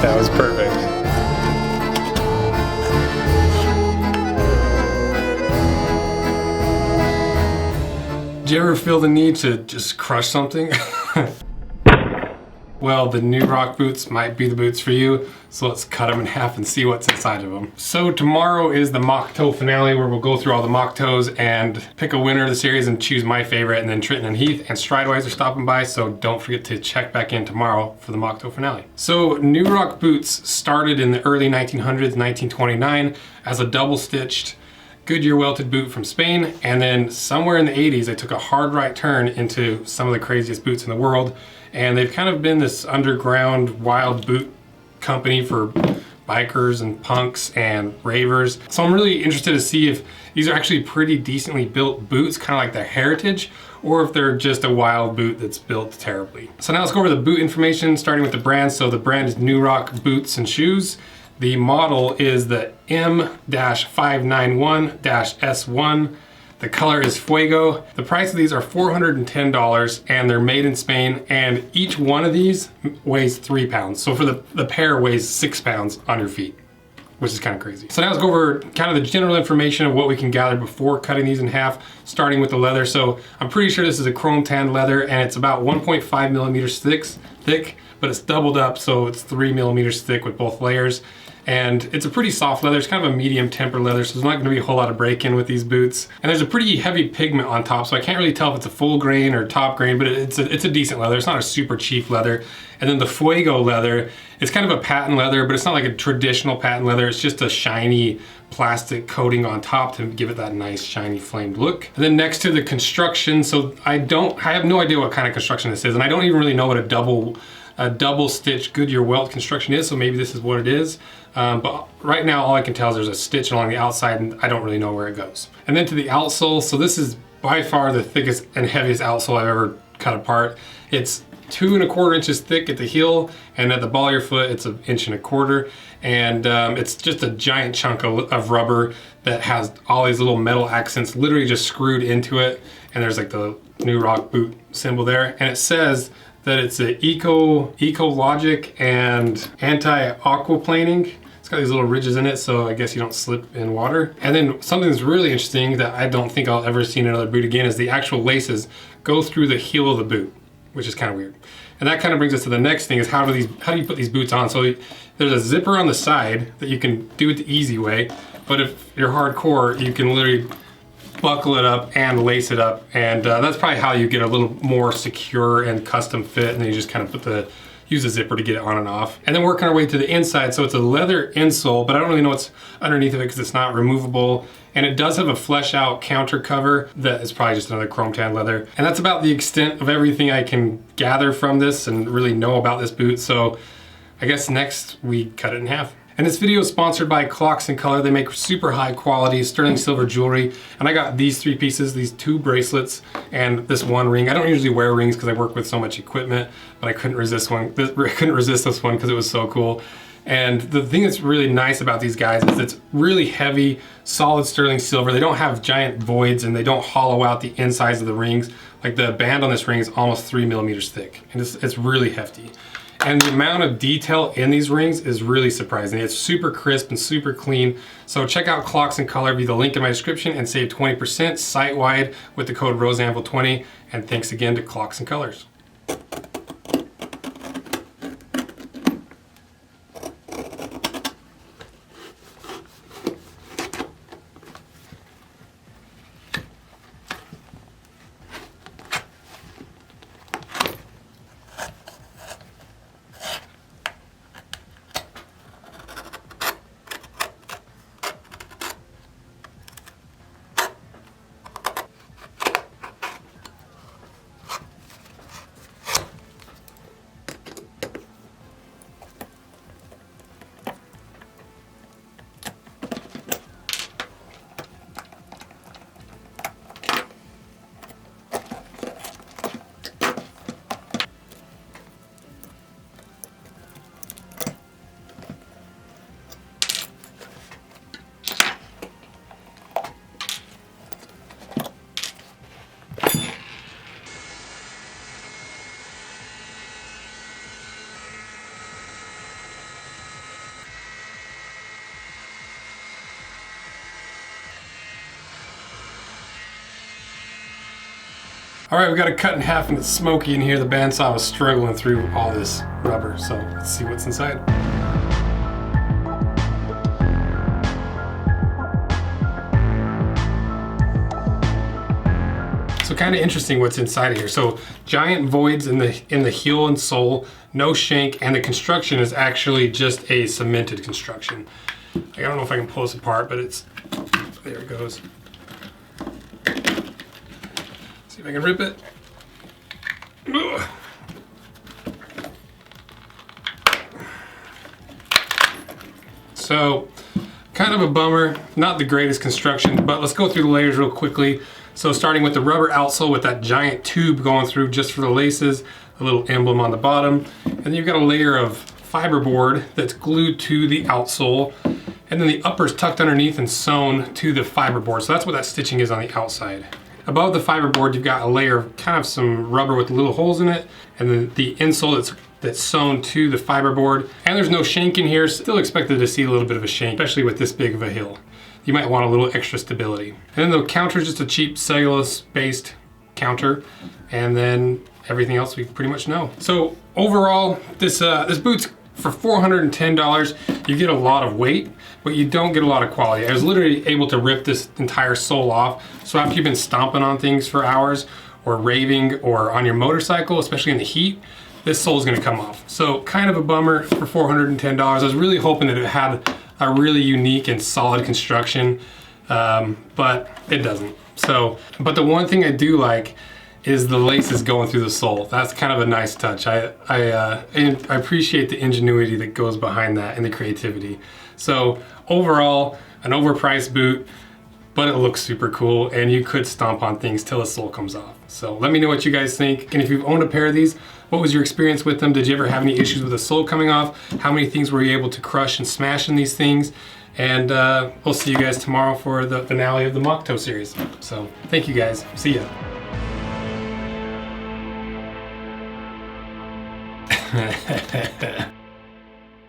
That was perfect. Do you ever feel the need to just crush something? Well, the new rock boots might be the boots for you, so let's cut them in half and see what's inside of them. So tomorrow is the mock toe finale, where we'll go through all the mock toes and pick a winner of the series and choose my favorite, and then Trenton and Heath and Stridewise are stopping by, so don't forget to check back in tomorrow for the mock toe finale. So new rock boots started in the early 1900s, 1929, as a double-stitched Goodyear welted boot from Spain, and then somewhere in the 80s they took a hard right turn into some of the craziest boots in the world, and they've kind of been this underground wild boot company for bikers and punks and ravers. So I'm really interested to see if these are actually pretty decently built boots, kind of like their heritage, or if they're just a wild boot that's built terribly. So now let's go over the boot information, starting with the brand. So the brand is New Rock Boots and Shoes. The model is the M-591-S1. The color is Fuego. The price of these are $410, and they're made in Spain, and each one of these weighs 3 pounds. So for the pair weighs 6 pounds on your feet, which is kind of crazy. So now let's go over kind of the general information of what we can gather before cutting these in half, starting with the leather. So I'm pretty sure this is a chrome tanned leather, and it's about 1.5 millimeters thick, but it's doubled up, so it's 3 millimeters thick with both layers. And it's a pretty soft leather. It's kind of a medium temper leather, so there's not going to be a whole lot of break-in with these boots. And there's a pretty heavy pigment on top, so I can't really tell if it's a full grain or top grain, but it's a decent leather. It's not a super cheap leather. And then the Fuego leather, it's kind of a patent leather, but it's not like a traditional patent leather. It's just a shiny plastic coating on top to give it that nice shiny flamed look. And then next to the construction, so I have no idea what kind of construction this is, and I don't even really know what a double stitch Goodyear welt construction is, so maybe this is what it is. But right now all I can tell is there's a stitch along the outside, and I don't really know where it goes. And then to the outsole, so this is by far the thickest and heaviest outsole I've ever cut apart. It's 2 1/4 inches thick at the heel, and at the ball of your foot it's 1 1/4 inches. And it's just a giant chunk of rubber that has all these little metal accents literally just screwed into it, and there's like the New Rock boot symbol there, and it says that it's a ecologic and anti-aquaplaning. It's got these little ridges in it, so I guess you don't slip in water. And then something that's really interesting that I don't think I'll ever see in another boot again is the actual laces go through the heel of the boot, which is kind of weird. And that kind of brings us to the next thing, is how do you put these boots on? So there's a zipper on the side that you can do it the easy way, but if you're hardcore, you can literally buckle it up and lace it up, and that's probably how you get a little more secure and custom fit, and then you just kind of use the zipper to get it on and off. And then working our way to the inside, so it's a leather insole, but I don't really know what's underneath of it because it's not removable, and it does have a flesh out counter cover that is probably just another chrome tan leather. And that's about the extent of everything I can gather from this and really know about this boot, so I guess next we cut it in half. And this video is sponsored by Clocks and Color. They make super high quality sterling silver jewelry. And I got these 3 pieces, these 2 bracelets, and this 1 ring. I don't usually wear rings because I work with so much equipment, but I couldn't resist this one because it was so cool. And the thing that's really nice about these guys is it's really heavy, solid sterling silver. They don't have giant voids, and they don't hollow out the insides of the rings. Like the band on this ring is almost 3 millimeters thick, and it's really hefty. And the amount of detail in these rings is really surprising. It's super crisp and super clean. So check out Clocks and Color via the link in my description and save 20% site-wide with the code ROSEANVIL20. And thanks again to Clocks and Colors. All right, we got it cut in half and it's smoky in here. The bandsaw was struggling through all this rubber, so let's see what's inside. So kind of interesting what's inside of here. So giant voids in the heel and sole, no shank, and the construction is actually just a cemented construction. I don't know if I can pull this apart, but it's, there it goes. See if I can rip it. Ugh. So kind of a bummer, not the greatest construction, but let's go through the layers real quickly. So starting with the rubber outsole with that giant tube going through just for the laces, a little emblem on the bottom, and then you've got a layer of fiberboard that's glued to the outsole, and then the upper's tucked underneath and sewn to the fiberboard. So that's what that stitching is on the outside. Above the fiberboard, you've got a layer of kind of some rubber with little holes in it, and then the insole that's sewn to the fiberboard. And there's no shank in here. Still expected to see a little bit of a shank, especially with this big of a hill. You might want a little extra stability. And then the counter is just a cheap cellulose-based counter, and then everything else we pretty much know. So overall, this boot's for $410. You get a lot of weight, but you don't get a lot of quality. I was literally able to rip this entire sole off. So after you've been stomping on things for hours, or raving, or on your motorcycle, especially in the heat, this sole is gonna come off. So kind of a bummer for $410. I was really hoping that it had a really unique and solid construction, but it doesn't. So, but the one thing I do like is the laces going through the sole. That's kind of a nice touch. I appreciate the ingenuity that goes behind that and the creativity. So overall, an overpriced boot, but it looks super cool, and you could stomp on things till the sole comes off. So let me know what you guys think. And if you've owned a pair of these, what was your experience with them? Did you ever have any issues with the sole coming off? How many things were you able to crush and smash in these things? And we'll see you guys tomorrow for the finale of the Mock Toe series. So thank you guys. See ya.